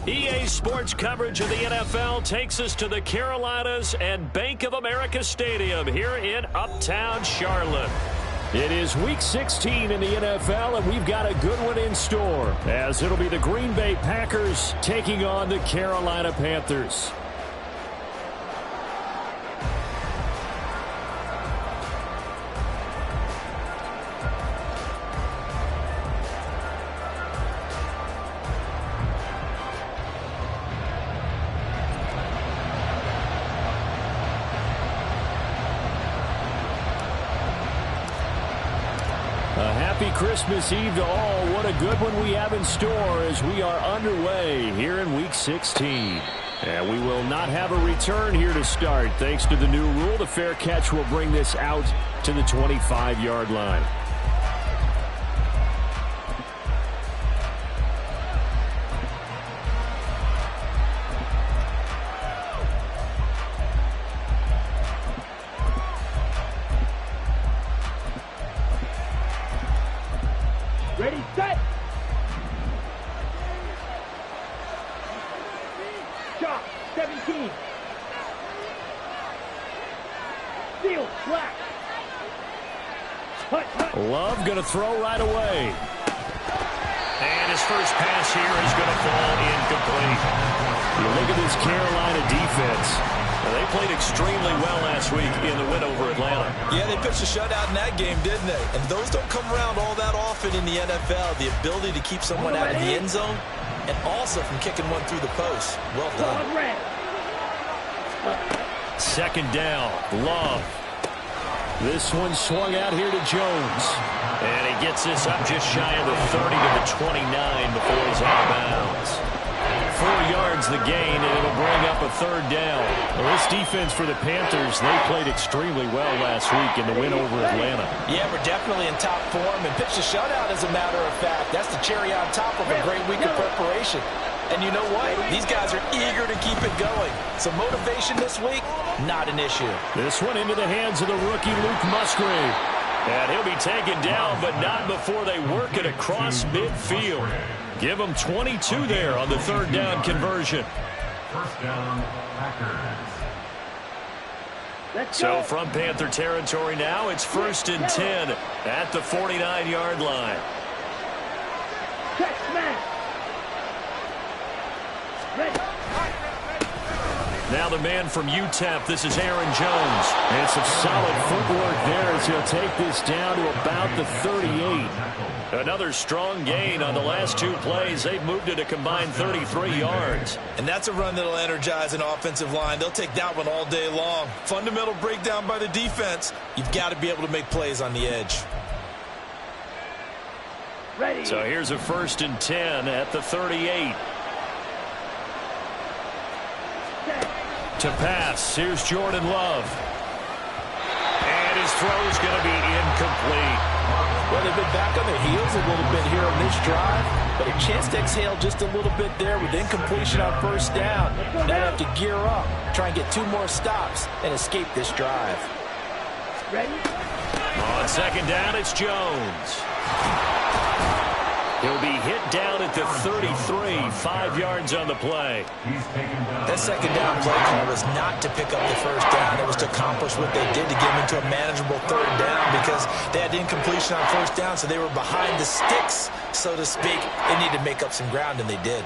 EA Sports coverage of the NFL takes us to the Carolinas and Bank of America Stadium here in Uptown Charlotte. It is Week 16 in the NFL, and we've got a good one in store, as it'll be the Green Bay Packers taking on the Carolina Panthers. Happy Christmas Eve to all. What a good one we have in store as we are underway here in Week 16. And we will not have a return here to start. Thanks to the new rule, the fair catch will bring this out to the 25-yard line. Ready, set! Shot, 17. Field, black. Love going to throw right away. And his first pass here is going to fall incomplete. You look at this Carolina defense. They played extremely well last week in the win over Atlanta. Yeah, they pitched a shutout in that game, didn't they? And those don't come around all that often in the NFL. The ability to keep someone out of the end zone and also from kicking one through the post. Well done. Second down, Love. This one swung out here to Jones. And he gets this up just shy of the 30 to the 29 before he's out of bounds. 4 yards the gain, and it'll bring up a third down. Well, this defense for the Panthers, they played extremely well last week in the win over Atlanta. Yeah, we're definitely in top form and pitched a shutout, as a matter of fact. That's the cherry on top of a great week of preparation. And you know what? These guys are eager to keep it going. So motivation this week, not an issue. This one into the hands of the rookie Luke Musgrave. And he'll be taken down, but not before they work it across midfield. Give them 22 there on the third down conversion. First down, Packers. So from Panther territory now, it's 1st and 10 at the 49-yard line. Check, smash. Ready. Now the man from UTEP, this is Aaron Jones. And some solid footwork there as he'll take this down to about the 38. Another strong gain on the last 2 plays. They've moved it a combined 33 yards. And that's a run that'll energize an offensive line. They'll take that one all day long. Fundamental breakdown by the defense. You've got to be able to make plays on the edge. Ready. So here's a 1st and 10 at the 38. To pass, here's Jordan Love. And his throw's going to be incomplete. Well, they've been back on their heels a little bit here on this drive, but a chance to exhale just a little bit there with incompletion on first down. Now they have to gear up, try and get 2 more stops, and escape this drive. Ready? On second down, it's Jones. He'll be hit down at the 33, 5 yards on the play. That second down play call was not to pick up the first down. It was to accomplish what they did to get them into a manageable third down because they had incompletion on first down, so they were behind the sticks, so to speak. They needed to make up some ground, and they did.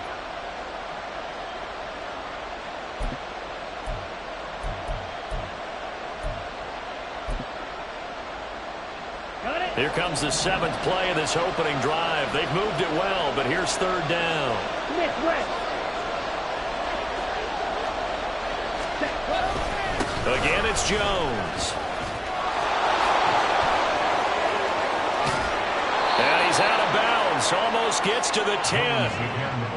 Here comes the 7th play of this opening drive. They've moved it well, but here's third down. Again, it's Jones. And he's out of bounds. Almost gets to the 10.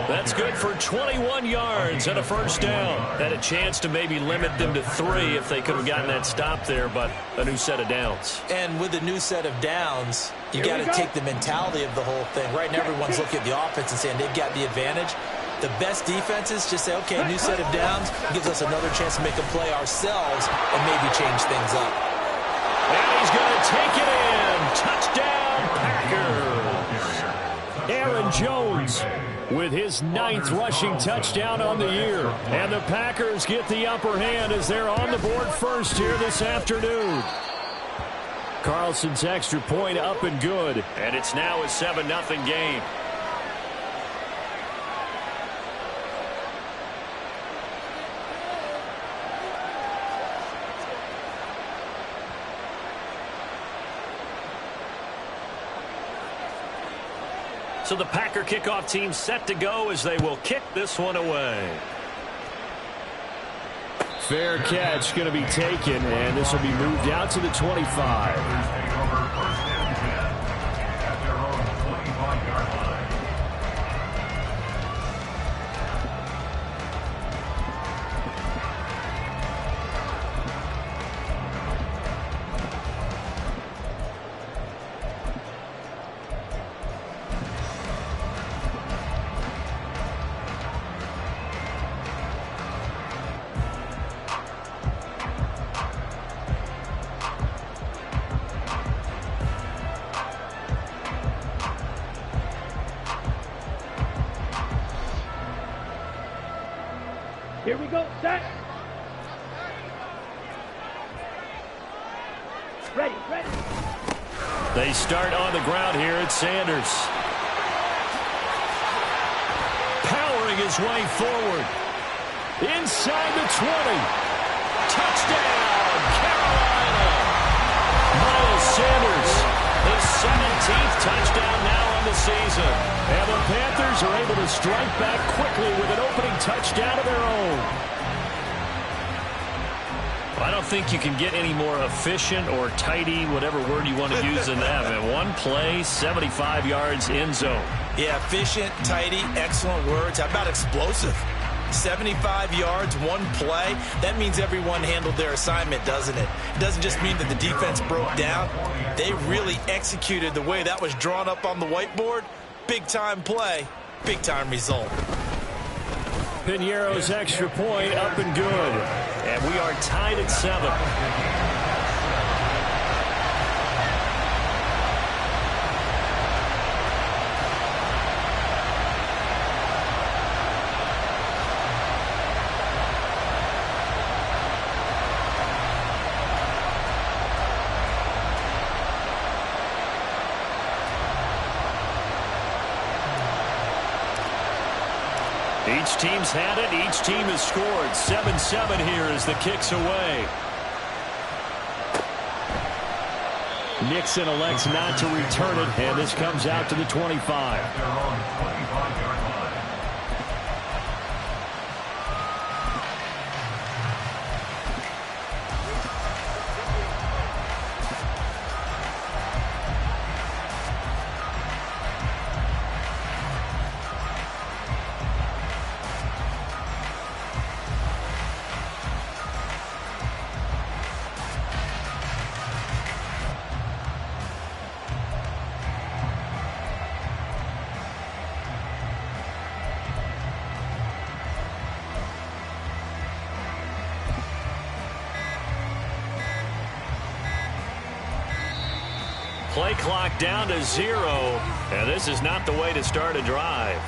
That's good for 21 yards and a first down. Had a chance to maybe limit them to 3 if they could have gotten that stop there, but a new set of downs. And with a new set of downs, you got to take the mentality of the whole thing. Right now, everyone's looking at the offense and saying they've got the advantage. The best defenses just say, okay, new set of downs gives us another chance to make a play ourselves and maybe change things up. And he's going to take it in. Touchdown, Packers. Aaron Jones with his 9th rushing touchdown on the year. And the Packers get the upper hand as they're on the board first here this afternoon. Carlson's extra point up and good. And it's now a 7-0 game. So the Packer kickoff team set to go as they will kick this one away. Fair catch going to be taken, and this will be moved out to the 25. Here we go, set. Ready, ready. They start on the ground here at Sanders. Powering his way forward. Inside the 20. Touchdown, Carolina. Miles Sanders, his 17th touchdown now on the season. And the Panthers are able to strike back quickly with an opening touchdown of their own. I don't think you can get any more efficient or tidy, whatever word you want to use, than that. And one play, 75 yards in zone. Yeah, efficient, tidy, excellent words. How about explosive? 75 yards, one play. That means everyone handled their assignment, doesn't it? It doesn't just mean that the defense broke down. They really executed the way that was drawn up on the whiteboard. Big-time play, big-time result. Piñeiro's extra point up and good. And we are tied at 7. Each team's had it. Each team has scored. 7-7 here as the kick's away. Nixon elects not to return it, and this comes out to the 25. Play clock down to 0, and this is not the way to start a drive.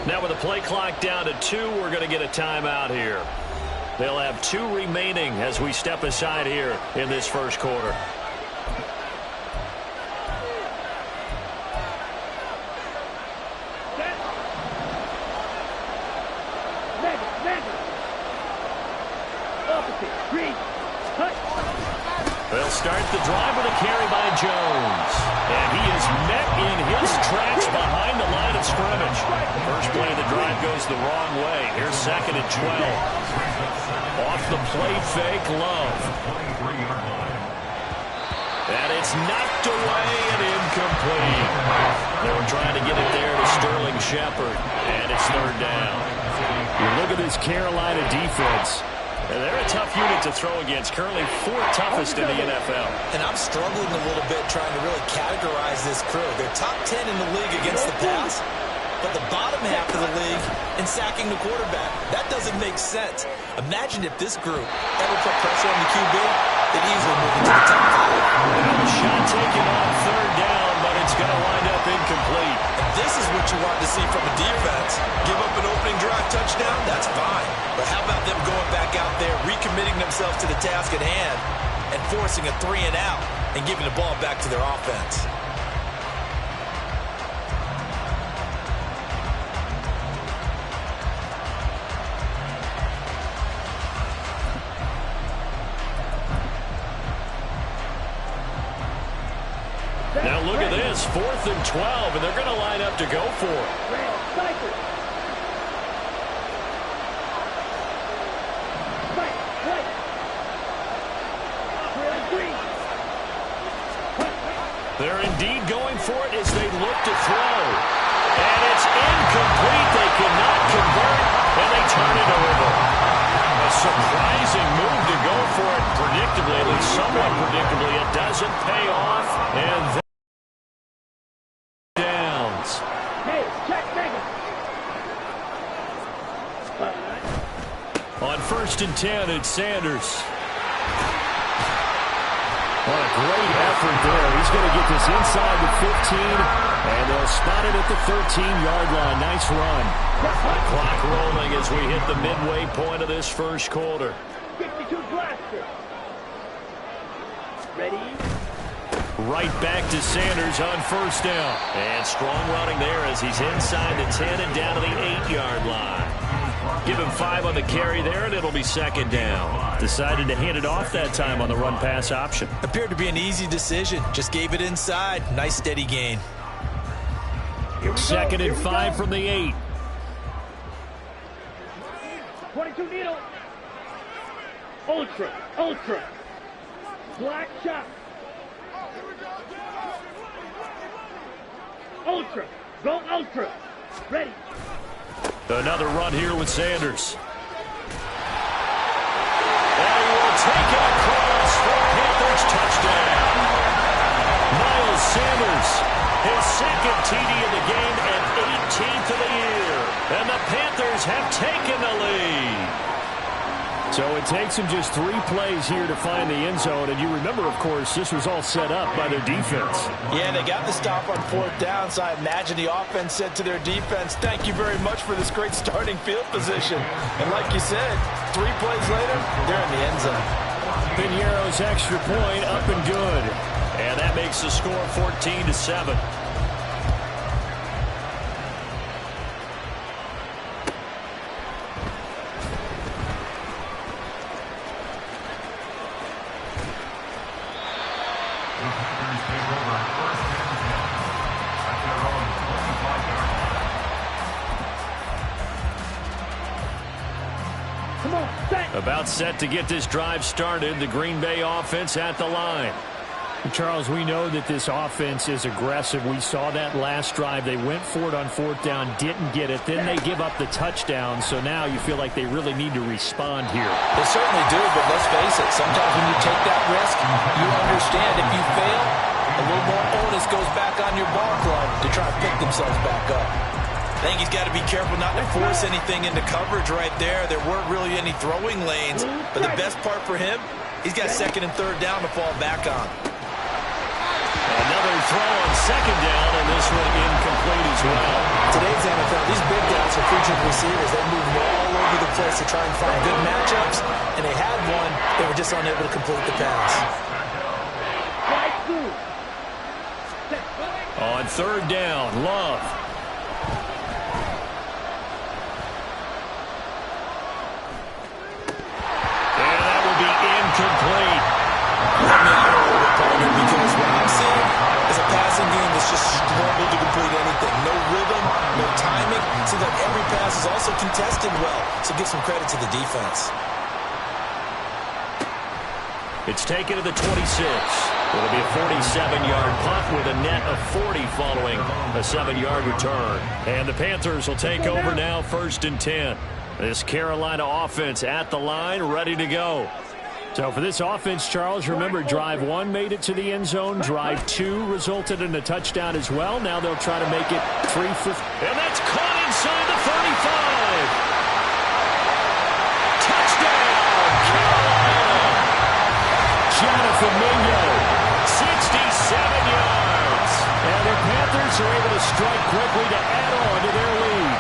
Now with the play clock down to 2, we're going to get a timeout here. They'll have 2 remaining as we step aside here in this first quarter. They'll start the drive with a carry by Jones. And he is met in his tracks behind the line of scrimmage. First play of the drive goes the wrong way. Here's 2nd and 12. Off the play fake, Love. And it's knocked away and incomplete. They were trying to get it there to Sterling Shepard. And it's 3rd down. You look at this Carolina defense. And they're a tough unit to throw against, currently 4th toughest in the NFL. And I'm struggling a little bit trying to really categorize this crew. They're top 10 in the league against the pass, but the bottom half of the league in sacking the quarterback. That doesn't make sense. Imagine if this group ever put pressure on the QB, they'd easily move into the top 5. And the shot taken on 3rd down, but it's going to wind up incomplete. And this is what you want to see from a defense. Give up an opening drive touchdown, that's fine. But how about them going back out there, recommitting themselves to the task at hand, and forcing a 3-and-out and giving the ball back to their offense? Now look at this, 4th and 12, and they're going to line up to go for it. They're indeed going for it as they look to throw. And it's incomplete. They cannot convert, and they turn it over. A surprising move to go for it predictably, at least somewhat predictably. It doesn't pay off, and downs. Hey, check Megan. On 1st and 10, it's Sanders. What a great effort there. He's going to get this inside the 15, and they'll spot it at the 13-yard line. Nice run. Clock rolling as we hit the midway point of this first quarter. 52 blaster. Ready? Right back to Sanders on 1st down. And strong running there as he's inside the 10 and down to the 8-yard line. Give him 5 on the carry there, and it'll be 2nd down. Decided to hand it off that time on the run-pass option. Appeared to be an easy decision. Just gave it inside. Nice steady gain. 2nd and 5 from the 8. 22 needle. Ultra. Black shot. Ultra. Go ultra. Ready. Another run here with Sanders. And he will take it across for Panthers touchdown. Miles Sanders, his 2nd TD of the game and 18th of the year. And the Panthers have taken the lead. So it takes them just 3 plays here to find the end zone. And you remember, of course, this was all set up by their defense. Yeah, they got the stop on 4th down, so I imagine the offense said to their defense, thank you very much for this great starting field position. And like you said, 3 plays later, they're in the end zone. Piñeiro's extra point up and good. And that makes the score 14-7. About set to get this drive started. The Green Bay offense at the line. Charles, we know that this offense is aggressive. We saw that last drive. They went for it on 4th down, didn't get it. Then they give up the touchdown. So now you feel like they really need to respond here. They certainly do, but let's face it. Sometimes when you take that risk, you understand if you fail, a little more onus goes back on your ball club to try to pick themselves back up. I think he's got to be careful not to force anything into coverage right there. There weren't really any throwing lanes, but the best part for him, he's got 2nd and 3rd down to fall back on. Another throw on 2nd down, and this one incomplete as well. Today's NFL, these big guys are featured receivers. They move all over the place to try and find good matchups, and they had one. They were just unable to complete the pass. On 3rd down, Love. And that will be incomplete. contested well, so give some credit to the defense. It's taken to the 26. It'll be a 47-yard punt with a net of 40 following a 7-yard return. And the Panthers will take over now, 1st and 10. This Carolina offense at the line, ready to go. So for this offense, Charles, remember drive 1 made it to the end zone. Drive 2 resulted in a touchdown as well. Now they'll try to make it 3 for... And that's caught inside the 35. Touchdown, Carolina. Jonathan Mingo, 67 yards. And the Panthers are able to strike quickly to add on to their lead.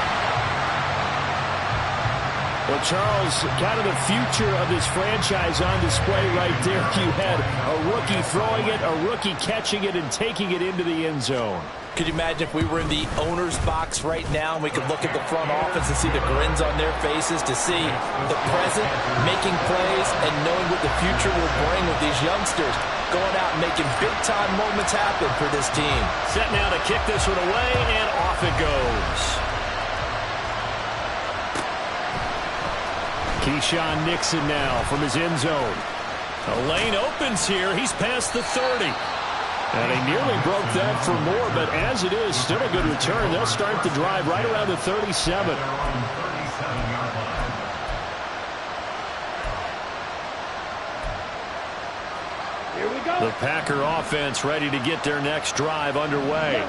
Well, Charles, kind of the future of this franchise on display right there. You had a rookie throwing it, a rookie catching it, and taking it into the end zone. Could you imagine if we were in the owner's box right now and we could look at the front office and see the grins on their faces, to see the present, making plays, and knowing what the future will bring with these youngsters going out and making big-time moments happen for this team. Set now to kick this one away, and off it goes. Keyshawn Nixon now from his end zone. A lane opens here. He's past the 30. And he nearly broke that for more, but as it is, still a good return. They'll start the drive right around the 37. Here we go. The Packer offense ready to get their next drive underway.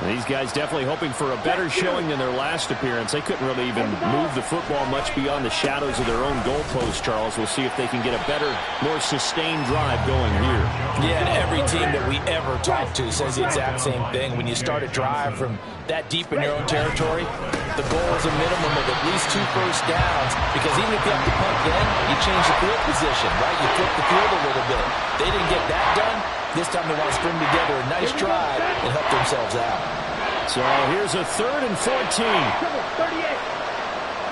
These guys definitely hoping for a better showing than their last appearance. They couldn't really even move the football much beyond the shadows of their own goalpost, Charles. We'll see if they can get a better, more sustained drive going here. Yeah, and every team that we ever talk to says the exact same thing. When you start a drive from that deep in your own territory, the goal is a minimum of at least 2 first downs, because even if you have to punt then, you change the field position, right? You flip the field a little bit. They didn't get that done. This time they want to string together a nice drive and help themselves out. So here's a 3rd and 14. 38.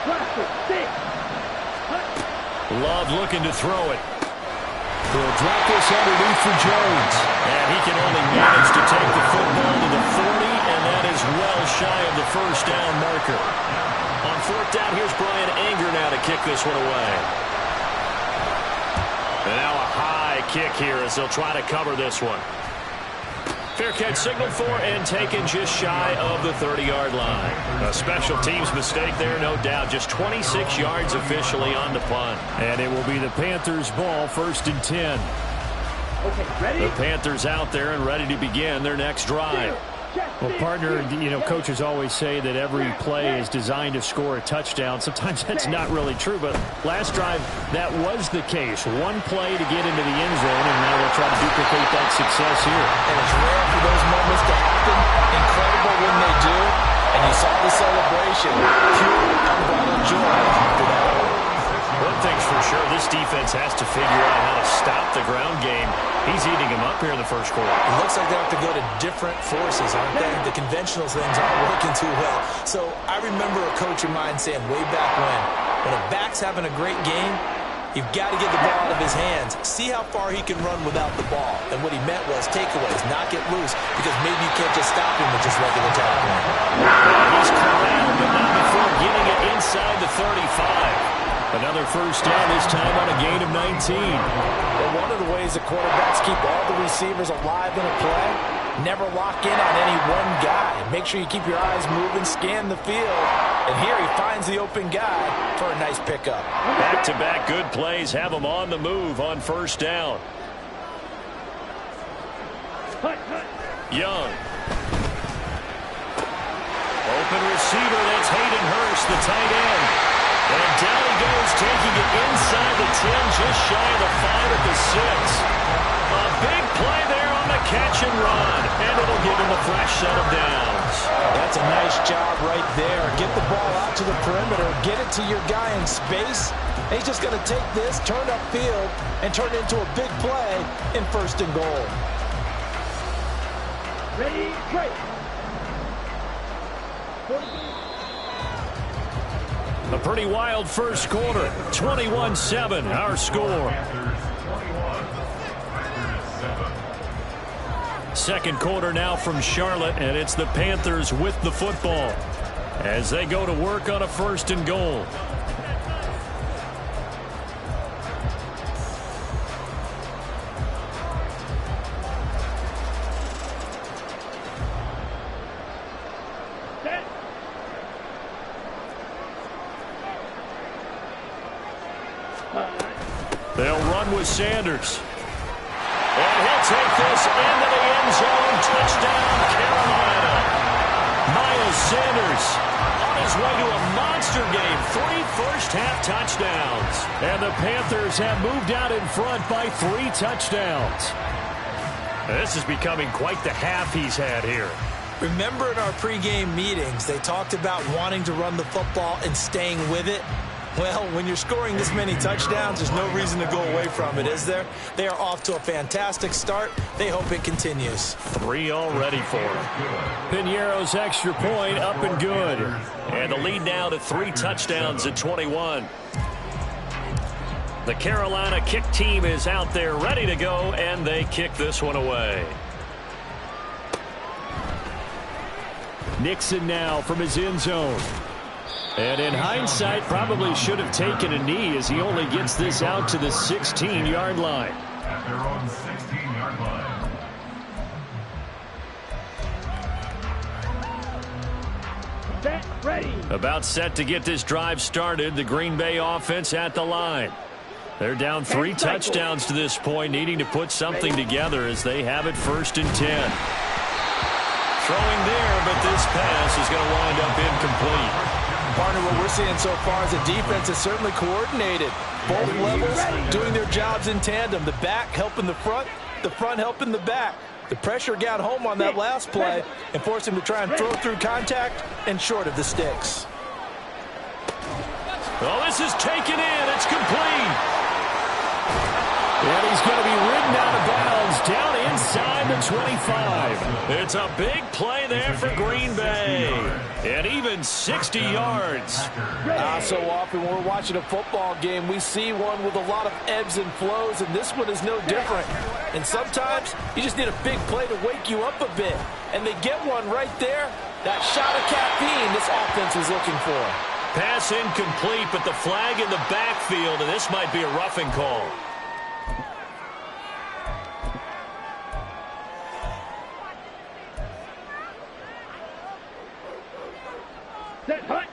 Blaster, 6. Love looking to throw it. They'll drop this underneath for Jones. And he can only manage to take the football to the 40, and that is well shy of the first down marker. On 4th down, here's Brian Anger now to kick this one away. And now a high kick here as they'll try to cover this one. Fair catch signaled for and taken just shy of the 30-yard line. A special teams mistake there, no doubt. Just 26 yards officially on the punt. And it will be the Panthers' ball, 1st and 10. Okay, ready? The Panthers out there and ready to begin their next drive. Well, partner, you know, coaches always say that every play is designed to score a touchdown. Sometimes that's not really true, but last drive, that was the case. One play to get into the end zone, and now they'll try to duplicate that success here. And it's rare for those moments to happen. Incredible when they do. And you saw the celebration. Pure, unbridled joy after that. One thing's for sure, this defense has to figure out how to stop the ground game. He's eating him up here in the first quarter. It looks like they have to go to different forces, aren't they? The conventional things aren't working too well. So I remember a coach of mine saying way back when a back's having a great game, you've got to get the ball out of his hands. See how far he can run without the ball. And what he meant was takeaways, not get loose, because maybe you can't just stop him with just regular tackling. He's corralled, but not before getting it inside the 35. Another first down, this time on a gain of 19. Well, one of the ways the quarterbacks keep all the receivers alive in a play, never lock in on any one guy. Make sure you keep your eyes moving, scan the field. And here he finds the open guy for a nice pickup. Back-to-back good plays have him on the move on first down. Young. Open receiver, that's Hayden Hurst, the tight end. And down he goes, taking it inside the 10, just shy of the 5 at the 6. A big play there on the catch and run, and it'll give him a fresh set of downs. That's a nice job right there. Get the ball out to the perimeter, get it to your guy in space. And he's just going to take this, turn upfield, and turn it into a big play in 1st and goal. Ready, straight. A pretty wild first quarter. 21-7, our score. Second quarter now from Charlotte, and it's the Panthers with the football. as they go to work on a 1st and goal. They'll run with Sanders. And he'll take this into the end zone. Touchdown, Carolina. Miles Sanders on his way to a monster game. 3 first-half touchdowns. And the Panthers have moved out in front by 3 touchdowns. This is becoming quite the half he's had here. Remember in our pregame meetings, they talked about wanting to run the football and staying with it. Well, when you're scoring this many touchdowns, there's no reason to go away from it, is there? They are off to a fantastic start. They hope it continues. 3 already for him. Piñeiro's extra point up and good. And the lead now to 3 touchdowns at 21. The Carolina kick team is out there ready to go, and they kick this one away. Nixon now from his end zone. And in hindsight, probably should have taken a knee as he only gets this out to the 16-yard line. At their own 16-yard line. Set, ready. About set to get this drive started. The Green Bay offense at the line. They're down 3 touchdowns to this point, needing to put something together as they have it 1st and 10. Throwing there, but this pass is going to wind up incomplete. Partner, what we're seeing so far is the defense is certainly coordinated. Both levels doing their jobs in tandem. The back helping the front helping the back. The pressure got home on that last play and forced him to try and throw through contact and short of the sticks. Well, this is taken in. It's complete. And he's going to be ridden out of bounds down inside the 25. It's a big play there for Green Bay. And even 60 yards. So often when we're watching a football game, we see one with a lot of ebbs and flows, and this one is no different. And sometimes you just need a big play to wake you up a bit. And they get one right there. That shot of caffeine this offense was looking for. Pass incomplete, but the flag in the backfield, and this might be a roughing call.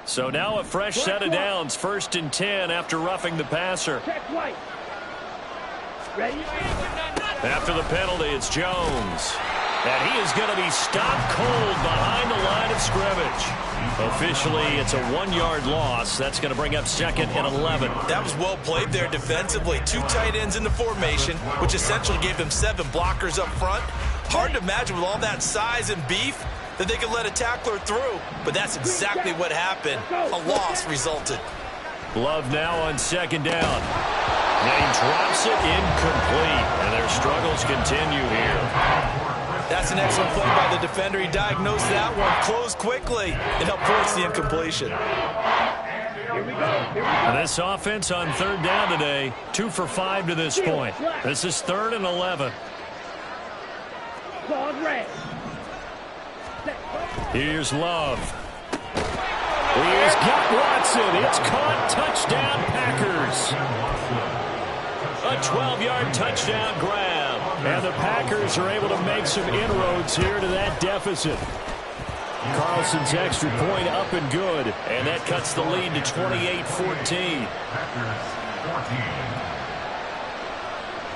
So now a fresh set of downs, 1st and 10 after roughing the passer. After the penalty, it's Jones. And he is going to be stopped cold behind the line of scrimmage. Officially, it's a 1-yard loss. That's going to bring up 2nd and 11. That was well played there defensively. 2 tight ends in the formation, which essentially gave them 7 blockers up front. Hard to imagine with all that size and beef that they could let a tackler through, but that's exactly what happened. A loss resulted. Love now on 2nd down. And he drops it incomplete, and their struggles continue here. That's an excellent play by the defender. He diagnosed that one, closed quickly, and helped force the incompletion. And this offense on 3rd down today, 2 for 5 to this point. This is 3rd and 11. Here's Love. He's got Watson. It's caught. Touchdown, Packers. A 12-yard touchdown grab. And the Packers are able to make some inroads here to that deficit. Carlson's extra point up and good. And that cuts the lead to 28-14.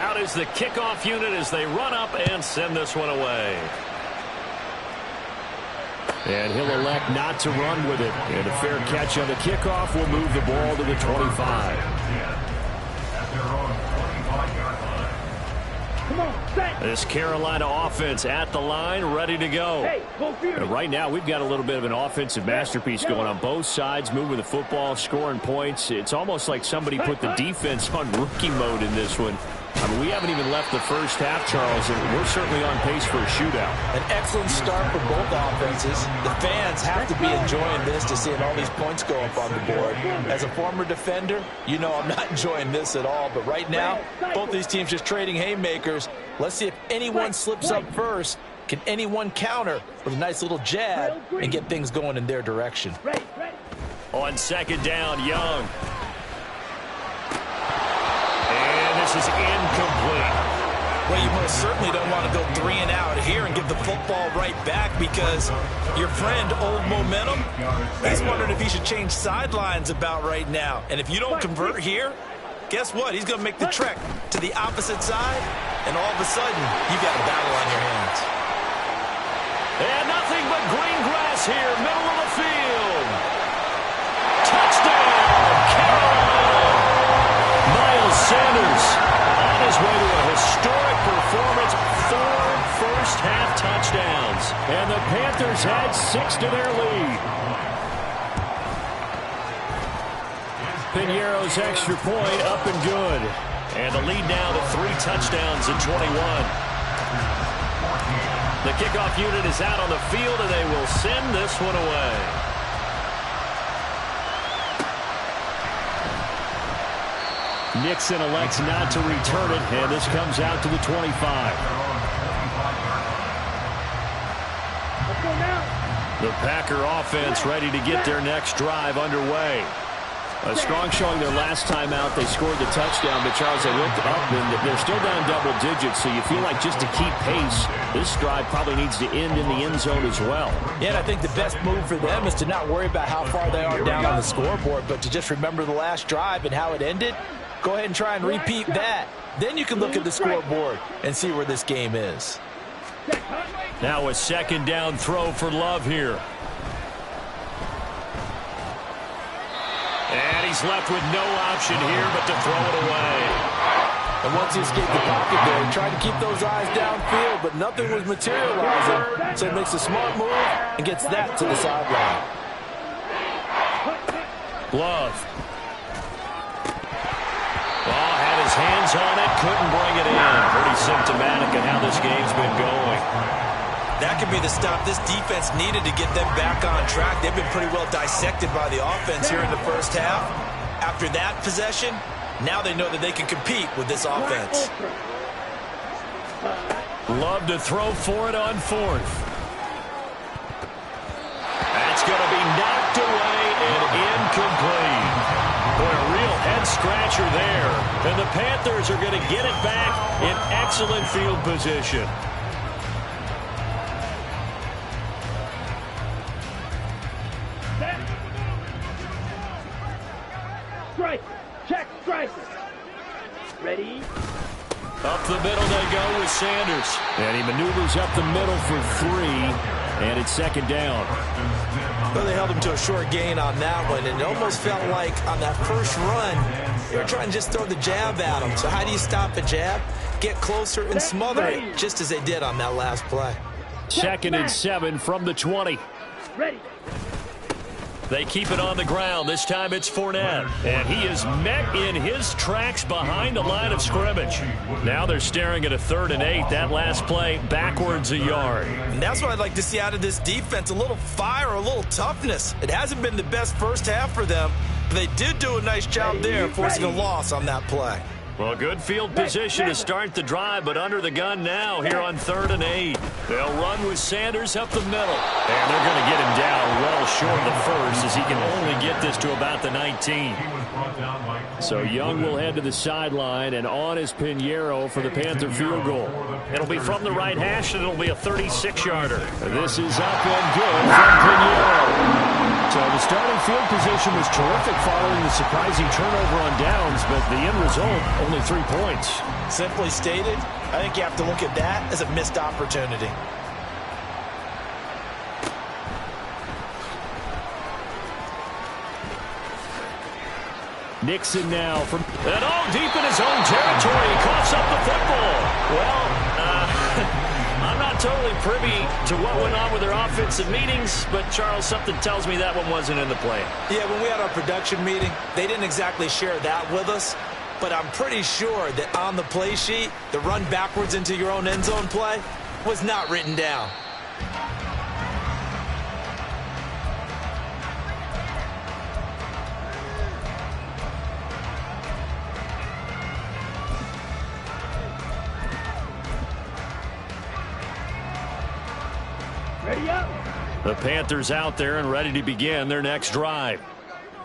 Out is the kickoff unit as they run up and send this one away. And he'll elect not to run with it. And a fair catch on the kickoff will move the ball to the 25. This Carolina offense at the line, ready to go. And right now, we've got a little bit of an offensive masterpiece going on both sides, moving the football, scoring points. It's almost like somebody put the defense on rookie mode in this one. I mean, we haven't even left the first half, Charles, and we're certainly on pace for a shootout. An excellent start for both offenses. The fans have to be enjoying this to seeing all these points go up on the board. As a former defender, you know I'm not enjoying this at all. But right now, both these teams just trading haymakers. Let's see if anyone slips up first Can anyone counter with a nice little jab and get things going in their direction? Ready, ready. On second down, Young. And this is incomplete. Well, you most certainly don't want to go 3 and out here and give the football right back, because your friend, Old Momentum, he's wondering if he should change sidelines about right now. And if you don't convert here, guess what? He's going to make the trek to the opposite side, and all of a sudden, you've got a battle on your hands. And nothing but green grass here, middle of the field. Touchdown, Carolina! Miles Sanders on his way to a historic performance, 4 first-half touchdowns. And the Panthers add 6 to their lead. Piñeiro's extra point up and good. And the lead now to 3 touchdowns in 21. The kickoff unit is out on the field, and they will send this one away. Nixon elects not to return it, and this comes out to the 25. Let's go now. The Packer offense ready to get their next drive underway. A strong showing their last time out. They scored the touchdown, but Charles, they looked up, and they're still down double digits, so you feel like just to keep pace, this drive probably needs to end in the end zone as well. Yeah, and I think the best move for them is to not worry about how far they are down on the scoreboard, but to just remember the last drive and how it ended. Go ahead and try and repeat that. Then you can look at the scoreboard and see where this game is. Now a second down throw for Love here. And he's left with no option here but to throw it away. And once he escaped the pocket there, he tried to keep those eyes downfield, but nothing was materializing. So he makes a smart move and gets that to the sideline. Love. Well, had his hands on it, couldn't bring it in. Pretty symptomatic of how this game's been going. That could be the stop this defense needed to get them back on track. They've been pretty well dissected by the offense here in the first half. After that possession, now they know that they can compete with this offense. Love to throw for it on 4th. That's going to be knocked away and incomplete. Boy, a real head-scratcher there. And the Panthers are going to get it back in excellent field position. Strike. Check. Strike. Ready. Up the middle they go with Sanders. And he maneuvers up the middle for 3. And it's second down. Well, they held him to a short gain on that one, and it almost felt like on that first run, they were trying to just throw the jab at him. So how do you stop a jab? Get closer and smother it, just as they did on that last play. Second and 7 from the 20. Ready. They keep it on the ground. This time it's Fournette. And he is met in his tracks behind the line of scrimmage. Now they're staring at a 3rd and 8. That last play backwards a yard. And that's what I'd like to see out of this defense. A little fire, a little toughness. It hasn't been the best first half for them, but they did do a nice job there forcing a loss on that play. Well, good field position to start the drive, but under the gun now here on 3rd and 8. They'll run with Sanders up the middle. And they're going to get him down well short of the first, as he can only get this to about the 19. So Young will head to the sideline, and on is Piñeiro for the Panther field goal. It'll be from the right hash, and it'll be a 36-yarder. This is up and good from Piñeiro. So the starting field position was terrific following the surprising turnover on downs, but the end result, only 3 points. Simply stated, I think you have to look at that as a missed opportunity. Nixon now from deep in his own territory. He coughs up the football. Well, I'm not totally privy to what went on with their offensive meetings, but Charles, something tells me that one wasn't in the plan. Yeah, when we had our production meeting, they didn't exactly share that with us, but I'm pretty sure that on the play sheet, the run backwards into your own end zone play was not written down. The Panthers out there and ready to begin their next drive.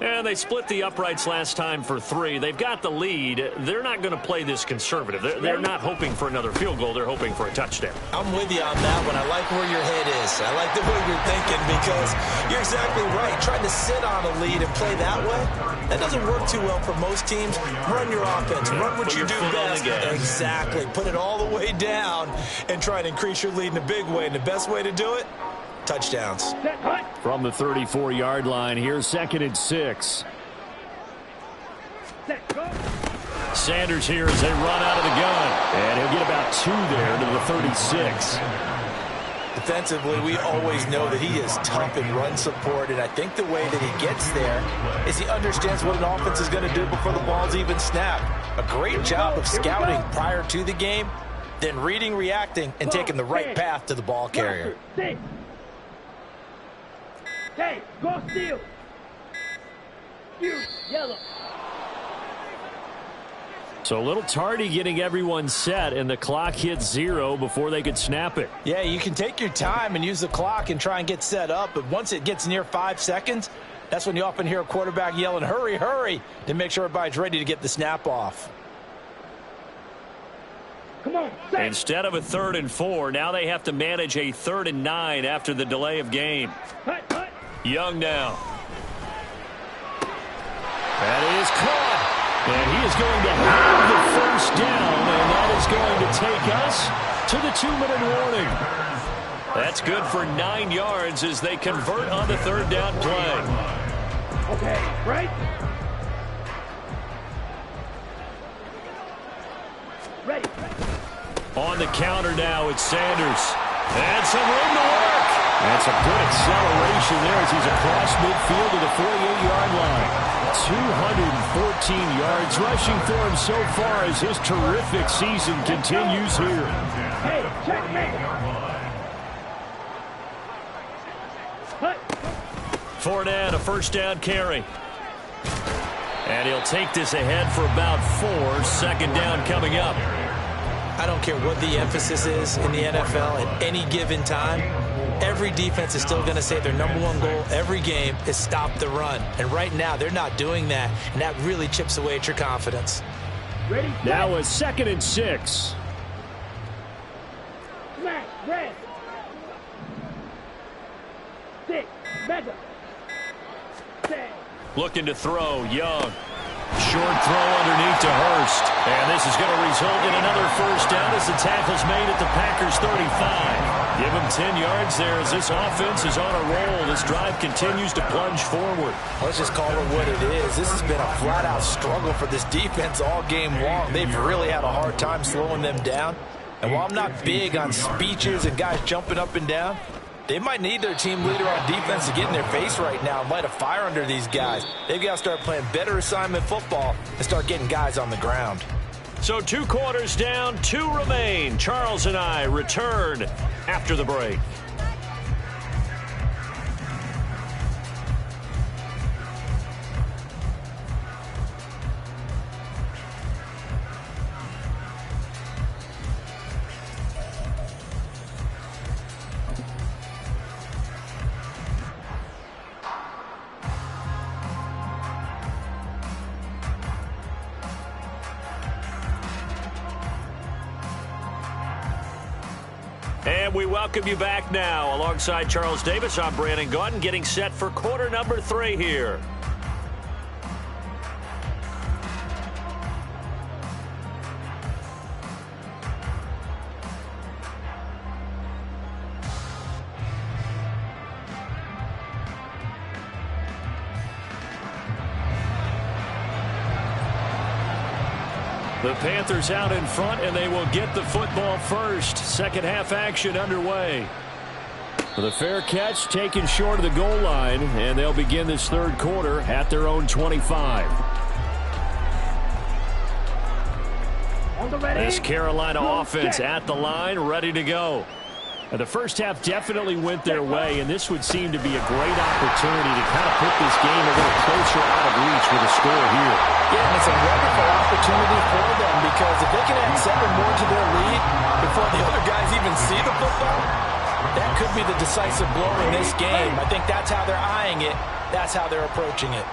And they split the uprights last time for 3. They've got the lead. They're not going to play this conservative. They're not hoping for another field goal. They're hoping for a touchdown. I'm with you on that one. I like where your head is. I like the way you're thinking because you're exactly right. Trying to sit on a lead and play that way, that doesn't work too well for most teams. Run your offense. Run what you do best. Exactly. Put it all the way down and try and increase your lead in a big way. And the best way to do it, touchdowns. From the 34-yard line, here's 2nd and 6. Sanders here as they run out of the gun. And he'll get about 2 there to the 36. Defensively, we always know that he is tough in run support, and I think the way that he gets there is he understands what an offense is going to do before the ball's even snapped. A great job of scouting prior to the game, then reading, reacting, and taking the right path to the ball carrier. Hey, go steal. You, yellow. So a little tardy getting everyone set, and the clock hits 0 before they could snap it. Yeah, you can take your time and use the clock and try and get set up, but once it gets near 5 seconds, that's when you often hear a quarterback yelling, hurry, hurry, to make sure everybody's ready to get the snap off. Come on, instead of a 3rd and 4, now they have to manage a 3rd and 9 after the delay of game. Young now. That is caught. And he is going to have the first down, and that is going to take us to the 2-minute warning. That's good for 9 yards as they convert on the 3rd down play. Okay, right? Ready. On the counter now, it's Sanders. And some room to work. And some good acceleration there as he's across midfield to the 48-yard line. 214 yards rushing for him so far as his terrific season continues here. Hey, checkmate. Fournette, a 1st down carry. And he'll take this ahead for about 4. 2nd down coming up. I don't care what the emphasis is in the NFL at any given time. Every defense is still going to say their #1 goal every game is stop the run. And right now, they're not doing that, and that really chips away at your confidence. Ready, now a 2nd and 6. Smash, red. 6, mega. 10. Looking to throw, Young. Short throw underneath to Hurst. And this is going to result in another 1st down as the tackle's made at the Packers 35. Give him 10 yards there as this offense is on a roll. This drive continues to plunge forward. Let's just call it what it is. This has been a flat-out struggle for this defense all game long. They've really had a hard time slowing them down. And while I'm not big on speeches and guys jumping up and down, they might need their team leader on defense to get in their face right now and light a fire under these guys. They've got to start playing better assignment football and start getting guys on the ground. So 2 quarters down, 2 remain. Charles and I return after the break. And we welcome you back now. Alongside Charles Davis, I'm Brandon Gaudin, getting set for quarter number 3 here. The Panthers out in front, and they will get the football first. Second half action underway. The fair catch taken short of the goal line, and they'll begin this 3rd quarter at their own 25. This Carolina offense at the line, ready to go. And the first half definitely went their way, and this would seem to be a great opportunity to kind of put this game a little closer out of reach with a score here. Yeah, and it's a wonderful opportunity for them because if they can add 7 more to their lead before the other guys even see the football, That could be the decisive blow in this game. I think that's how they're eyeing it. That's how they're approaching it.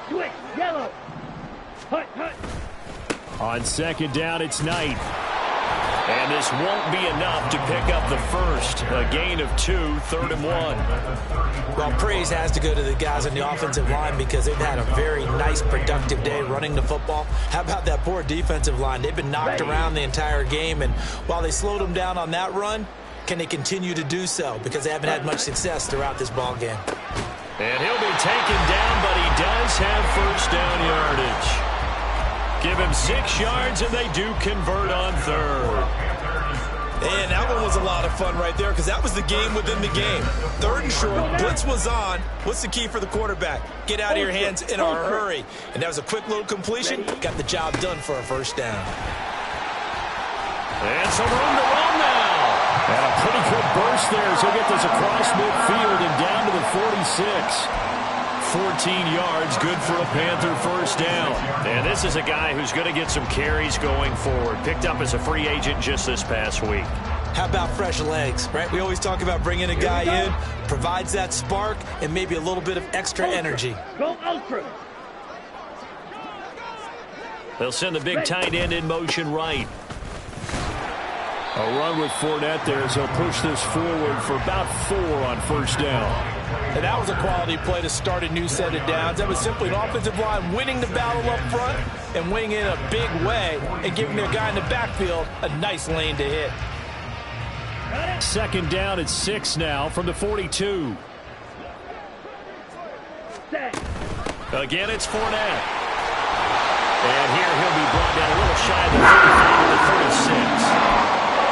Switch, yellow. Hut, hut. On second down, it's Knight. And this won't be enough to pick up the first. A gain of 2, 3rd and 1. Well, praise has to go to the guys on the offensive line because they've had a very nice, productive day running the football. How about that poor defensive line? They've been knocked around the entire game, and while they slowed them down on that run, can they continue to do so? Because they haven't had much success throughout this ball game. And he'll be taken down, but he does have first down yardage. Give him 6 yards, and they do convert on 3rd. And that one was a lot of fun right there because that was the game within the game. 3rd and short, blitz was on. What's the key for the quarterback? Get out of your hands in a hurry. And that was a quick little completion. Got the job done for a first down. And some room to run now. And a pretty good burst there as he'll get this across midfield and down to the 46. 14 yards, good for a Panther first down. And this is a guy who's going to get some carries going forward. Picked up as a free agent just this past week. How about fresh legs, right? We always talk about bringing a guy in, provides that spark, and maybe a little bit of extra energy. Go ultra. They'll send the big tight end in motion right. A run with Fournette there as he'll push this forward for about 4 on first down. And that was a quality play to start a new set of downs. That was simply an offensive line winning the battle up front and winning in a big way and giving their guy in the backfield a nice lane to hit. Second down at 6 now from the 42. Again, it's Fournette. And here he'll be brought down a little shy of the 35 to the 36.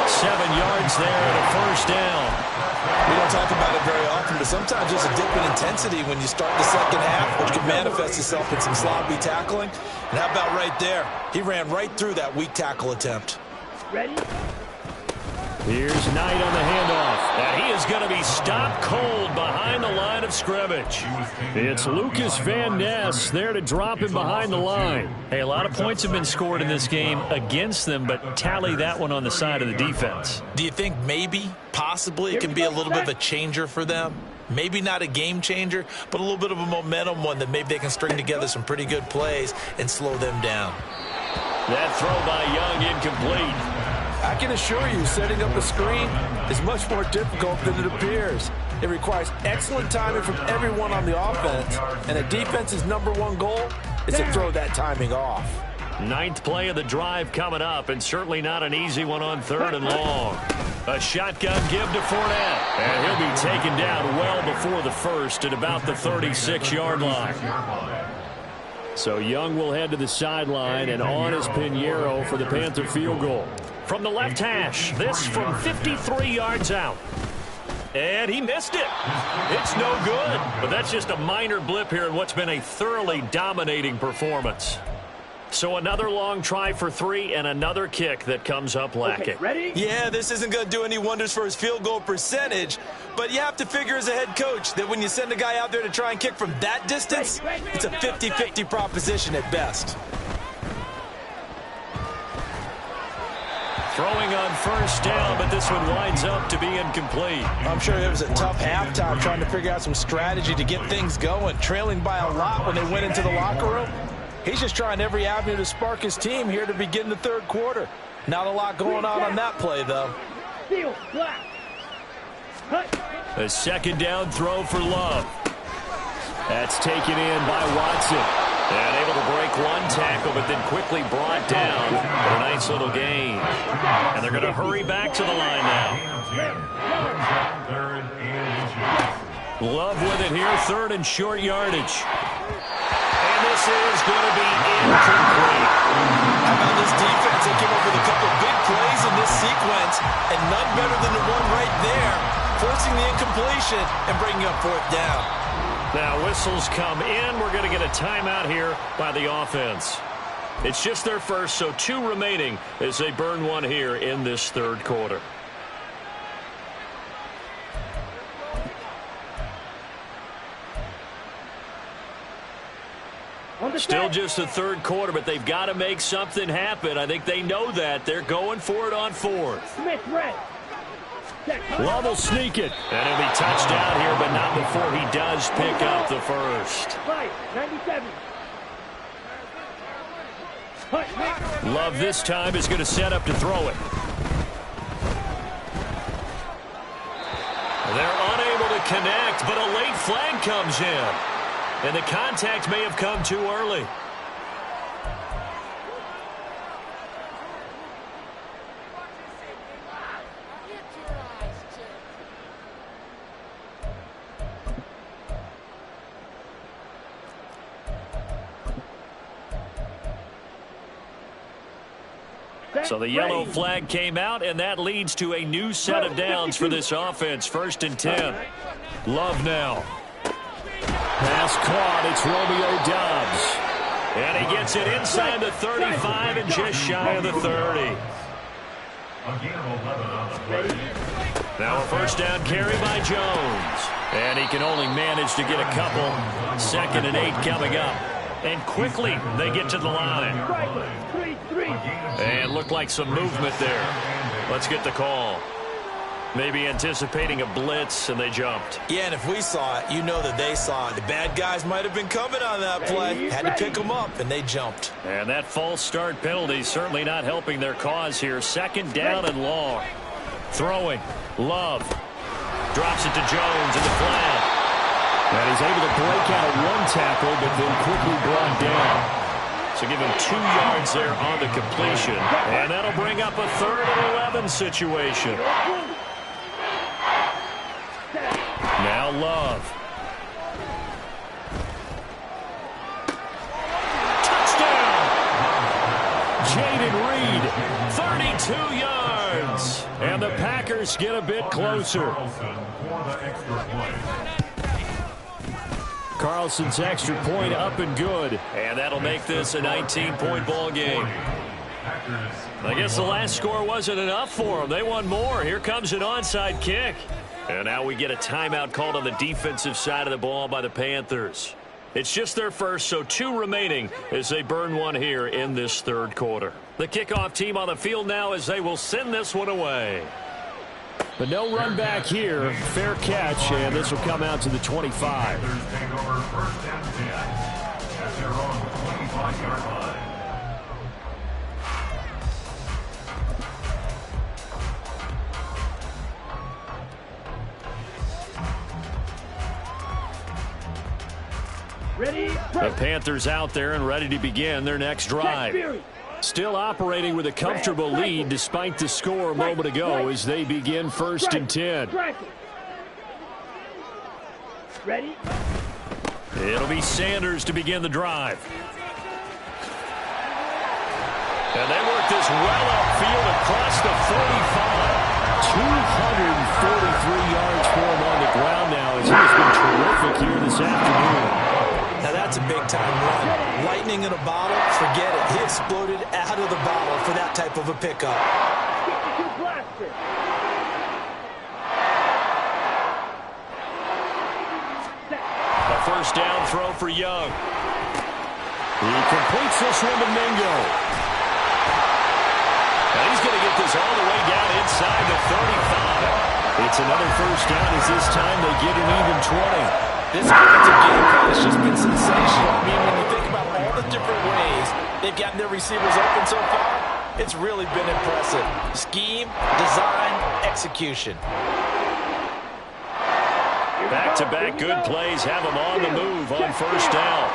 7 yards there and a first down. We don't talk about it very often, but sometimes there's a dip in intensity when you start the second half, which can manifest itself in some sloppy tackling. And how about right there? He ran right through that weak tackle attempt. Ready? Here's Knight on the handoff. And he is going to be stopped cold behind the line of scrimmage. It's Lucas Van Ness there to drop him behind the line. Hey, a lot of points have been scored in this game against them, but tally that one on the side of the defense. Do you think maybe, possibly, it can be a little bit of a changer for them? Maybe not a game changer, but a little bit of a momentum one that maybe they can string together some pretty good plays and slow them down. That throw by Young incomplete. I can assure you, setting up a screen is much more difficult than it appears. It requires excellent timing from everyone on the offense, and a defense's #1 goal is to throw that timing off. 9th play of the drive coming up, and certainly not an easy one on 3rd and long. A shotgun give to Fournette, and he'll be taken down well before the first at about the 36-yard line. So Young will head to the sideline, and on is Pinheiro for the Panther field goal. From the left hash, this from 53 yards out. And he missed it. It's no good. But that's just a minor blip here in what's been a thoroughly dominating performance. So another long try for 3 and another kick that comes up lacking. Okay, ready? Yeah, this isn't going to do any wonders for his field goal percentage, but you have to figure as a head coach that when you send a guy out there to try and kick from that distance, it's a 50-50 proposition at best. Throwing on first down, but this one winds up to be incomplete. I'm sure it was a tough halftime trying to figure out some strategy to get things going, trailing by a lot when they went into the locker room. He's just trying every avenue to spark his team here to begin the 3rd quarter. Not a lot going on that play, though. Steel, black. A second down throw for Love. That's taken in by Watson. And able to break one tackle, but then quickly brought down for a nice little gain. And they're going to hurry back to the line now. Love with it here, 3rd and short yardage. And this is going to be incomplete. How about this defense? They came up with a couple big plays in this sequence, and none better than the one right there, forcing the incompletion and bringing up 4th down. Now whistles come in. We're going to get a timeout here by the offense. It's just their first, so 2 remaining as they burn one here in this 3rd quarter. On the Still set. just the third quarter, but they've got to make something happen. I think they know that. They're going for it on fourth. Smith red. Set. Love will sneak it. And he'll be touched down here, but not before he does pick up the first. Fight. 97. Hut, hut. Love this time is going to set up to throw it. They're unable to connect, but a late flag comes in. And the contact may have come too early. So the yellow flag came out, and that leads to a new set of downs for this offense. 1st and 10. Love now. Pass caught. It's Romeo Doubs. And he gets it inside the 35 and just shy of the 30. Now a first down carry by Jones. And he can only manage to get a couple. 2nd and 8 coming up. And quickly they get to the line. And looked like some movement there. Let's get the call. Maybe anticipating a blitz, and they jumped. Yeah, and if we saw it, you know that they saw it. The bad guys might have been coming on that play. Had to pick them up, and they jumped. And that false start penalty certainly not helping their cause here. 2nd down and long. Throwing. Love. Drops it to Jones in the flat. And he's able to break out of one tackle, but then quickly brought down. So give him 2 yards there on the completion. And that'll bring up a 3rd and 11 situation. Now Love. Touchdown! Jaden Reed. 32 yards. And the Packers get a bit closer. Carlson's extra point up and good. And that'll make this a 19-point ball game. I guess the last score wasn't enough for them. They won more. Here comes an onside kick. And now we get a timeout called on the defensive side of the ball by the Panthers. It's just their first, so 2 remaining as they burn one here in this 3rd quarter. The kickoff team on the field now as they will send this one away. But no run back here. Fair catch, and this will come out to the 25. Take over 1st and 10 at their own 25-yard line. Ready. The Panthers out there and ready to begin their next drive. Still operating with a comfortable lead despite the score a moment ago as they begin 1st and 10. Ready. It'll be Sanders to begin the drive. And they work this well upfield across the 45. 243 yards for him on the ground now as he has been terrific here this afternoon. Now that's a big-time run. Lightning in a bottle, forget it. He exploded out of the bottle for that type of a pickup. A first down throw for Young. He completes this one to Mingo. And he's going to get this all the way down inside the 35. It's another first down as this time they get an even 20. This offensive game plan has just been sensational. I mean, when you think about all the different ways they've gotten their receivers open so far, it's really been impressive. Scheme, design, execution. Back-to-back good plays have them on the move on first down.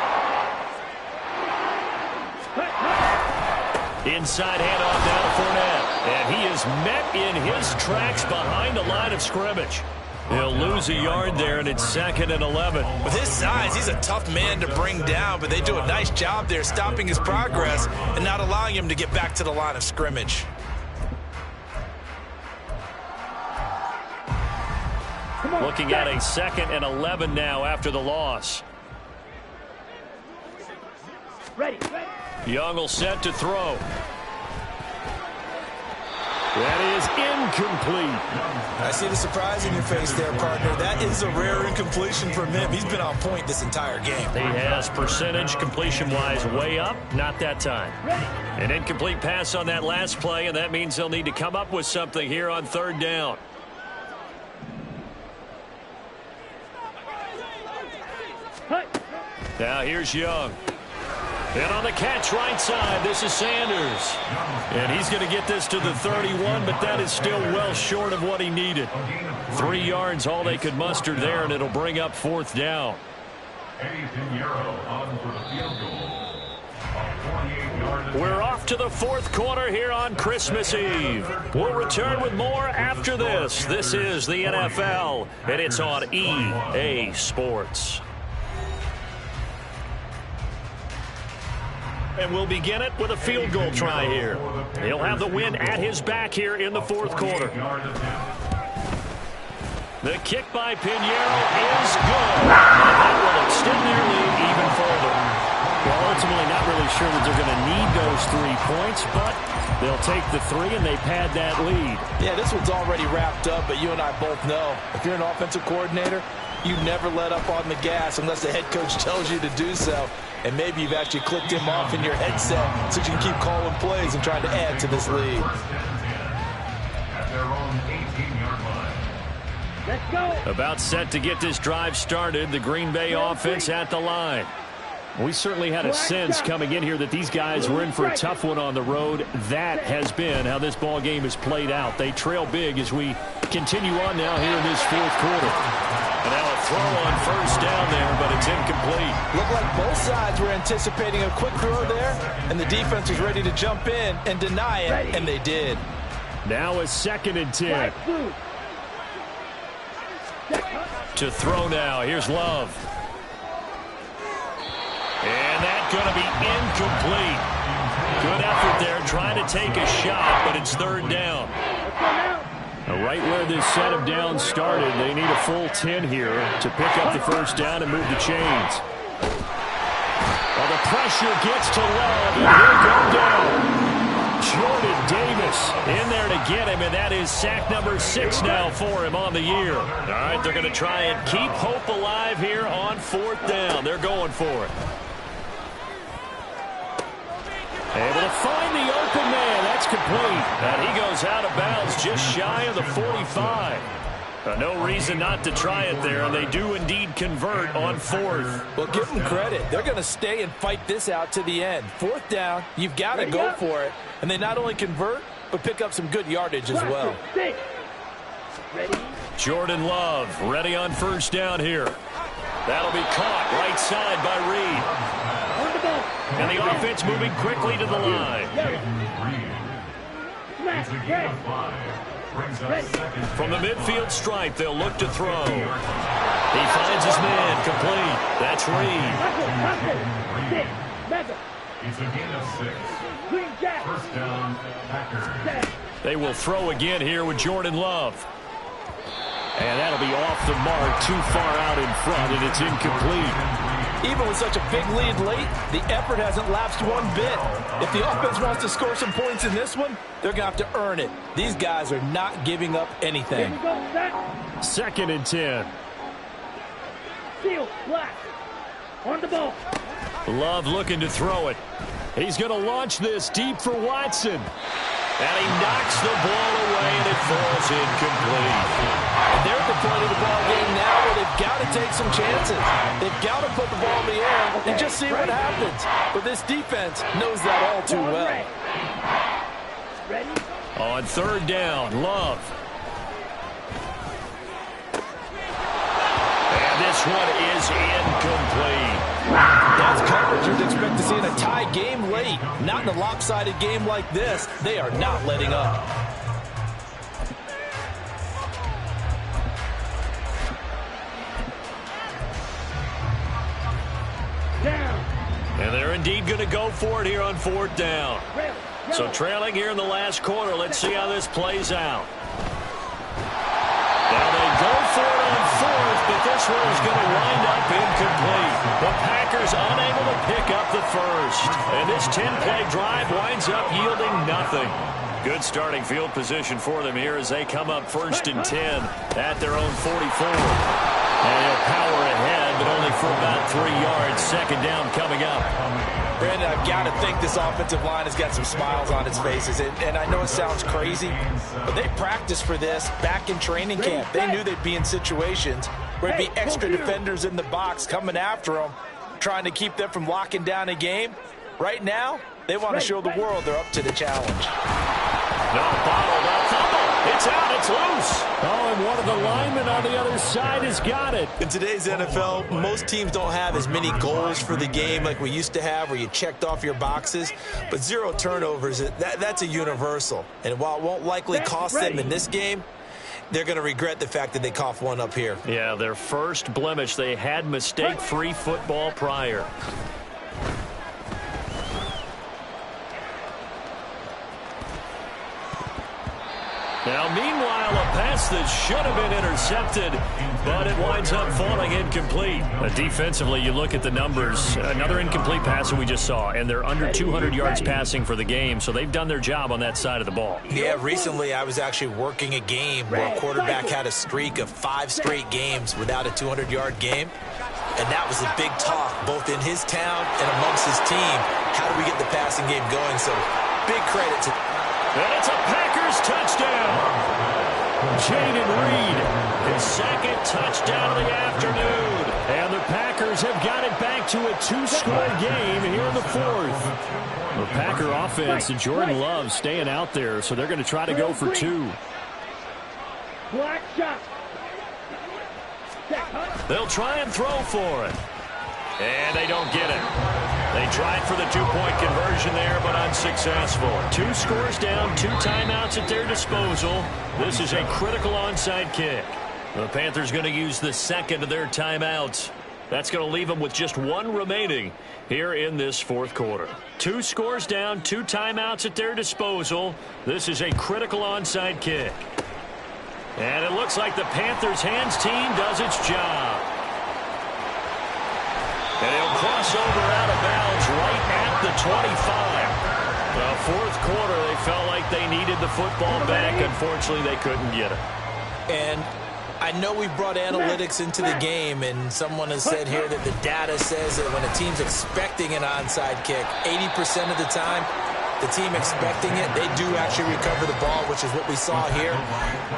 Inside handoff now to Fournette. And he is met in his tracks behind the line of scrimmage. He'll lose a yard there, and it's 2nd and 11. With his size, he's a tough man to bring down, but they do a nice job there stopping his progress and not allowing him to get back to the line of scrimmage. Looking at a 2nd and 11 now after the loss. Ready. Young will set to throw. That is incomplete. I see the surprise in your face there, partner. That is a rare incompletion from him. He's been on point this entire game. He has percentage completion-wise way up, not that time. An incomplete pass on that last play, and that means they'll need to come up with something here on third down. Now here's Young. And on the catch right side, this is Sanders. And he's going to get this to the 31, but that is still well short of what he needed. 3 yards, all they could muster there, and it'll bring up fourth down. We're off to the fourth quarter here on Christmas Eve. We'll return with more after this. This is the NFL, and it's on EA Sports. And we'll begin it with a field goal try here. He'll have the win at his back here in the fourth quarter. The kick by Pinheiro is good. And that will extend their lead even further. Well, ultimately not really sure that they're going to need those 3 points, but they'll take the 3 and they pad that lead. Yeah, this one's already wrapped up, but you and I both know if you're an offensive coordinator, you never let up on the gas unless the head coach tells you to do so. And maybe you've actually clicked him off in your headset so you can keep calling plays and trying to add to this lead. At their own 18-yard line. Let's go. About set to get this drive started, the Green Bay offense at the line. We certainly had a sense coming in here that these guys were in for a tough one on the road. That has been how this ball game has played out. They trail big as we continue on now here in this fourth quarter. And now a throw on first down there, but it's incomplete. Looked like both sides were anticipating a quick throw there, and the defense was ready to jump in and deny it, and they did. Now a 2nd and 10. To throw now. Here's Love. And that's going to be incomplete. Good effort there, trying to take a shot, but it's third down. Right where this set of downs started, they need a full 10 here to pick up the first down and move the chains. Well, the pressure gets to Love, and he'll go down. Jordan Davis in there to get him, and that is sack number 6 now for him on the year. All right, they're going to try and keep hope alive here on fourth down. They're going for it. Able to find the open man. That's complete. And he goes out of bounds just shy of the 45. No reason not to try it there, and they do indeed convert on fourth. Well, give them credit. They're going to stay and fight this out to the end. Fourth down, you've got to go for it. And they not only convert, but pick up some good yardage as well. Jordan Love ready on first down here. That'll be caught right side by Reed. And the offense moving quickly to the line. From the midfield stripe, they'll look to throw. He finds his man complete. That's Reed. It's a gain of 6. First down, Packers. They will throw again here with Jordan Love. And that'll be off the mark, too far out in front, and it's incomplete. Even with such a big lead late, the effort hasn't lapsed one bit. If the offense wants to score some points in this one, they're going to have to earn it. These guys are not giving up anything. 2nd and 10. Seal, black. On the ball. Love looking to throw it. He's going to launch this deep for Watson. And he knocks the ball away, and it falls incomplete. And they're at the point of the ball game now where they've got to take some chances. They've got to put the ball in the air and just see what happens. But this defense knows that all too well. Ready? On third down, Love. And this one is incomplete. That's coverage you'd expect to see in a tie game late. Not in a lopsided game like this. They are not letting up. Down. And they're indeed going to go for it here on fourth down. So trailing here in the last quarter, let's see how this plays out. Now they go for it on fourth, but this one is going to wind up incomplete. The Packers unable to pick up the first. And this 10-play drive winds up yielding nothing. Good starting field position for them here as they come up 1st and 10 at their own 44. And he'll power ahead, but only for about 3 yards. 2nd down coming up. Brandon, I've got to think this offensive line has got some smiles on its faces. And I know it sounds crazy, but they practiced for this back in training camp. They knew they'd be in situations where there'd be extra defenders in the box coming after them, trying to keep them from locking down a game. Right now, they want to show the world they're up to the challenge. No, bottled up. Fumble. It's out. It's loose. Oh, and one of the linemen on the other side has got it. In today's NFL, most teams don't have as many goals for the game like we used to have where you checked off your boxes. But 0 turnovers, that's a universal. And while it won't likely cost them in this game, they're going to regret the fact that they coughed one up here. Yeah, their first blemish. They had mistake-free football prior. Now, meanwhile, a pass that should have been intercepted, but it winds up falling incomplete. Defensively, you look at the numbers. Another incomplete pass that we just saw, and they're under 200 yards passing for the game, so they've done their job on that side of the ball. Yeah, recently I was actually working a game where a quarterback had a streak of 5 straight games without a 200-yard game, and that was a big talk both in his town and amongst his team. How do we get the passing game going? So big credit to... And it's a Packers touchdown. Jaden Reed, his 2nd touchdown of the afternoon. And the Packers have got it back to a 2-score game here in the 4th. The Packer offense and Jordan Love staying out there, so they're going to try to go for 2. Black shot. They'll try and throw for it. And they don't get it. They tried for the 2-point conversion there, but unsuccessful. 2 scores down, 2 timeouts at their disposal. This is a critical onside kick. The Panthers going to use the 2nd of their timeouts. That's going to leave them with just 1 remaining here in this 4th quarter. 2 scores down, 2 timeouts at their disposal. This is a critical onside kick. And it looks like the Panthers' hands team does its job. And he'll cross over out of bounds right at the 25. Well, 4th quarter, they felt like they needed the football back. Unfortunately, they couldn't get it. And I know we brought analytics into the game, and someone has said here that the data says that when a team's expecting an onside kick, 80% of the time, the team expecting it, they do actually recover the ball, which is what we saw here.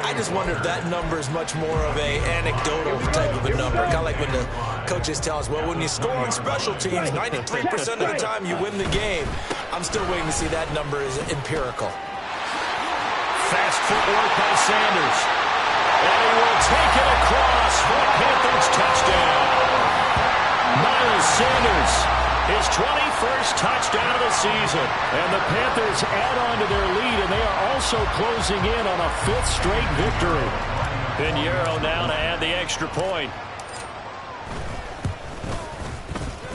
I just wonder if that number is much more of a anecdotal type of a number. Kind of like when the coaches tell us, well, when you score on special teams, 93% of the time you win the game. I'm still waiting to see that number is empirical. Fast footwork by Sanders. And he will take it across for a Panthers touchdown. Miles Sanders, his 21st touchdown of the season. And the Panthers add on to their lead, and they are also closing in on a 5th straight victory. Pinheiro now to add the extra point.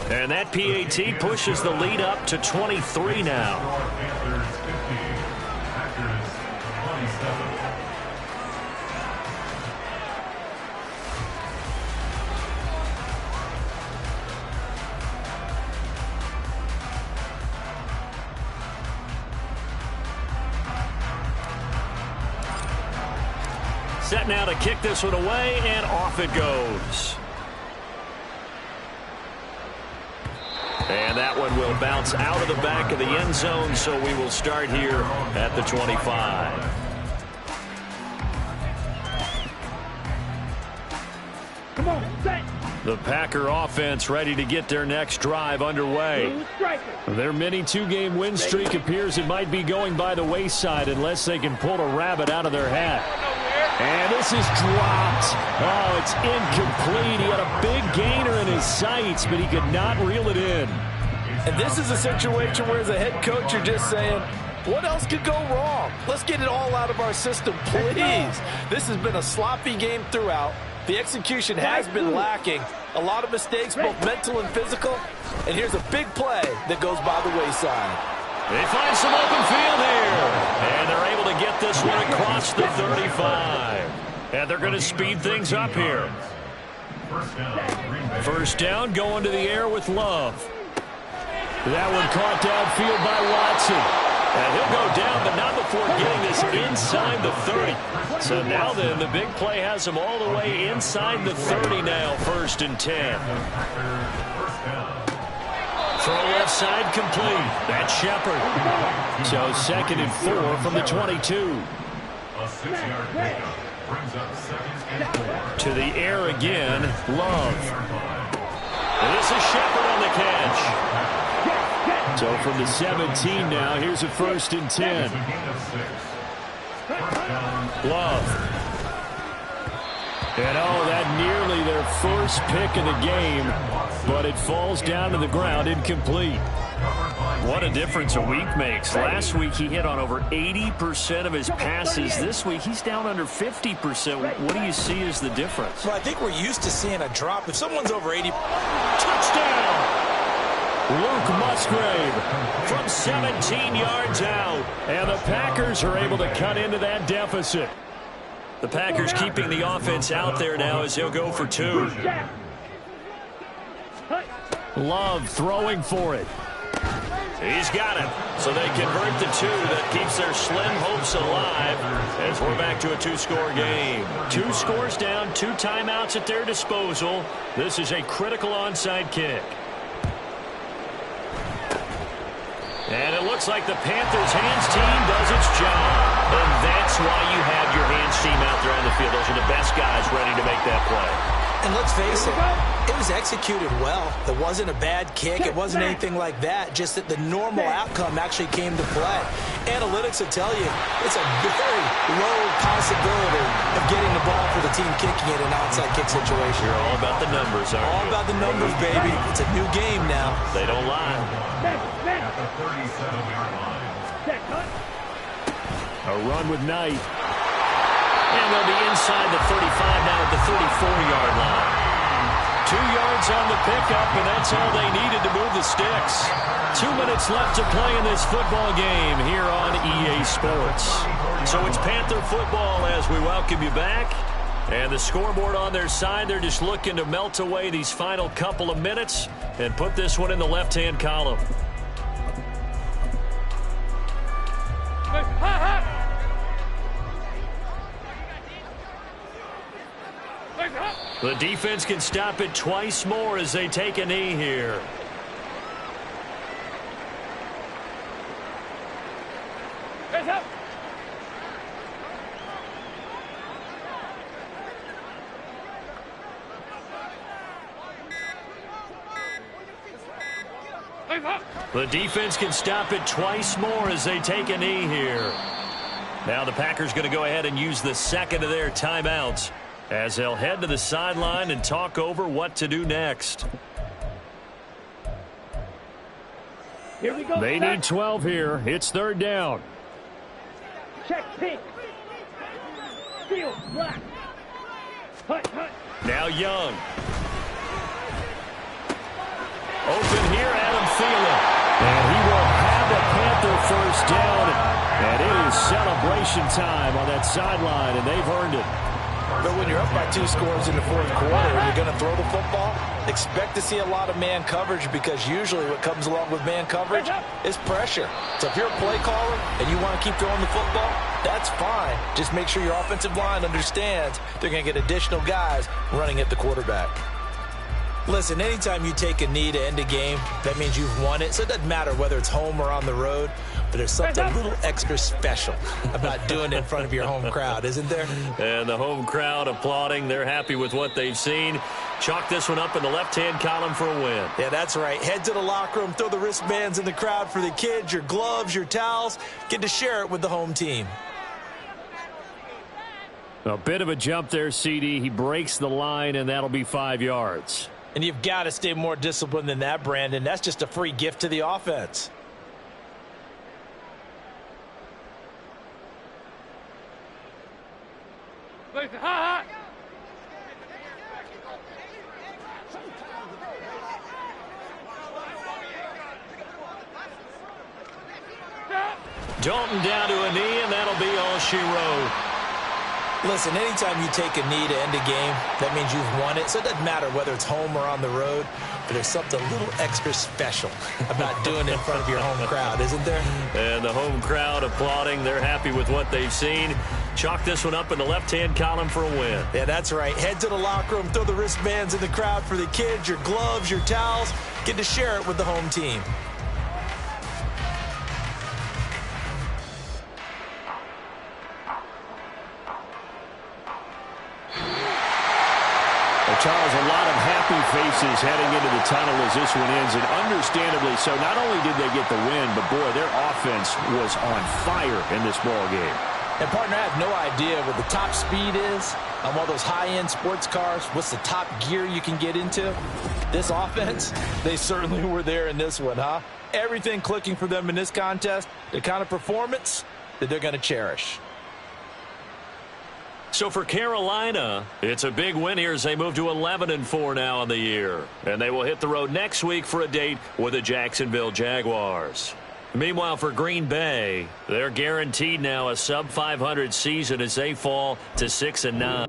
And that PAT pushes the lead up to 23 now. Panthers 50, Packers 27. Set now to kick this one away, and off it goes. And that one will bounce out of the back of the end zone, so we will start here at the 25. Come on, set. The Packer offense ready to get their next drive underway. Their mini 2-game win streak appears it might be going by the wayside unless they can pull a rabbit out of their hat. And this is dropped. Oh, it's incomplete. He had a big gainer in his sights, but he could not reel it in. And this is a situation where as a head coach you're just saying, what else could go wrong? Let's get it all out of our system, please. This has been a sloppy game throughout. The execution has been lacking. A lot of mistakes, both mental and physical. And here's a big play that goes by the wayside. They find some open field here. And they're able to get this one across the 35. And they're going to speed things up here. First down, going to the air with Love. That one caught downfield by Watson. And he'll go down, but not before getting this inside the 30. So now then, the big play has him all the way inside the 30 now, 1st and 10. Throw left side complete. That's Shepard. So 2nd and 4 from the 22. A 6-yard pickup brings up 2nd and 4. To the air again, Love. And this is Shepard on the catch. So from the 17 now, here's a 1st and 10. Love. And that nearly their first pick of the game, but it falls down to the ground incomplete. What a difference a week makes. Last week he hit on over 80% of his passes. This week he's down under 50%. What do you see as the difference? Well, I think we're used to seeing a drop. If someone's over 80... Touchdown! Luke Musgrave from 17 yards out. And the Packers are able to cut into that deficit. The Packers keeping the offense out there now as he'll go for 2. Love throwing for it. He's got it. So they convert the 2. That keeps their slim hopes alive as we're back to a 2-score game. 2 scores down, 2 timeouts at their disposal. This is a critical onside kick. And it looks like the Panthers' hands team does its job. And that's why you have your hands team out there on the field. Those are the best guys ready to make that play. And let's face it, it was executed well. It wasn't a bad kick. It wasn't anything like that. Just that the normal outcome actually came to play. Analytics will tell you it's a very low possibility of getting the ball for the team kicking it in an onside kick situation. You're all about the numbers, aren't you? All about the numbers, baby. It's a new game now. They don't lie. At the 37-yard line. A run with Knight. And they'll be inside the 35 now at the 34-yard line. 2 yards on the pickup, and that's all they needed to move the sticks. 2 minutes left to play in this football game here on EA Sports. So it's Panther football as we welcome you back. And the scoreboard on their side, they're just looking to melt away these final couple of minutes and put this one in the left-hand column. The defense can stop it twice more as they take a knee here. The defense can stop it twice more as they take a knee here. Now the Packers going to go ahead and use the second of their timeouts as they'll head to the sideline and talk over what to do next. Here we go. They need 12 here. It's 3rd down. Check pink. Steel black. Hut, hut. Now Young. Open here, Adam Thielen. And he will have a Panther first down. And it is celebration time on that sideline, and they've earned it. But when you're up by 2 scores in the 4th quarter and you're going to throw the football, expect to see a lot of man coverage because usually what comes along with man coverage is pressure. So if you're a play caller and you want to keep throwing the football, that's fine. Just make sure your offensive line understands they're going to get additional guys running at the quarterback. Listen, anytime you take a knee to end a game, that means you've won it. So it doesn't matter whether it's home or on the road, but there's something a little extra special about doing it in front of your home crowd, isn't there? And the home crowd applauding. They're happy with what they've seen. Chalk this one up in the left-hand column for a win. Yeah, that's right. Head to the locker room, throw the wristbands in the crowd for the kids, your gloves, your towels. Get to share it with the home team. A bit of a jump there, CD. He breaks the line, and that'll be 5 yards. And you've got to stay more disciplined than that, Brandon. That's just a free gift to the offense. Dalton down to a knee, and that'll be all she wrote. Listen, anytime you take a knee to end a game, that means you've won it. So it doesn't matter whether it's home or on the road, but there's something a little extra special about doing it in front of your home crowd, isn't there? And the home crowd applauding. They're happy with what they've seen. Chalk this one up in the left-hand column for a win. Yeah, that's right. Head to the locker room, throw the wristbands in the crowd for the kids, your gloves, your towels. Get to share it with the home team. Charles, a lot of happy faces heading into the tunnel as this one ends, and understandably so. Not only did they get the win, but, boy, their offense was on fire in this ball game. And, partner, I have no idea what the top speed is on one of those high-end sports cars. What's the top gear you can get into? This offense, they certainly were there in this one, huh? Everything clicking for them in this contest, the kind of performance that they're going to cherish. So for Carolina, it's a big win here as they move to 11-4 now on the year. And they will hit the road next week for a date with the Jacksonville Jaguars. Meanwhile, for Green Bay, they're guaranteed now a sub-500 season as they fall to 6-9.